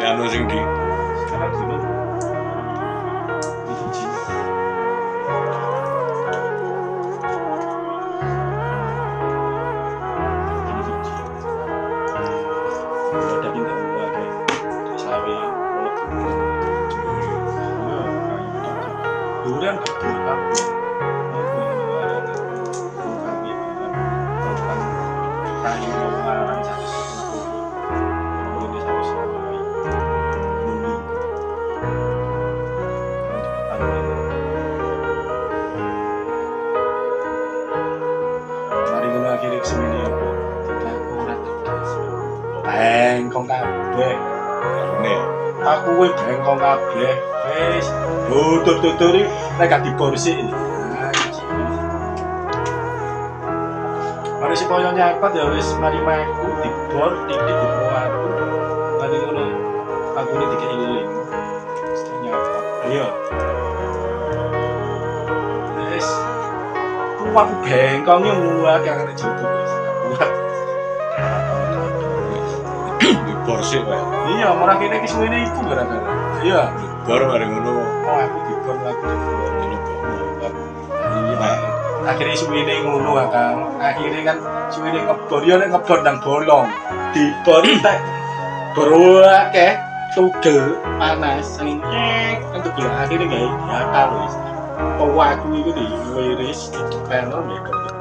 anu sing di sekarang dulu di Fiji. Di Fiji. Ada bintang dua kayak sawi, durian kebuka. Kayu orang satu kemudian di satu selama bumi mari ngono akhire semene apa tidak ora tegas bengkong kabeh karone aku kuwi bengkong kabeh wis tutur-tuturi nek gak diborsi mari supaya nyapat ya wis mari maku dibor titik dibor aku mari ngono aku ini dikei link nyapat ayo wis kuat bengkong yo muak yang ada jodoh wis kuat dibor sih wae. iya ora kene iki suwene iku gara-gara iya Dibor bareng ngono. oh aku dibor Nah, akhirnya suwene ngono Kang akhirnya kan suwene ngebor yo nek ngebor nang bolong dibor tak berwakeh tugel panas sing kan tugel akhirnya gawe diakal wis aku iku diwiris dipel nek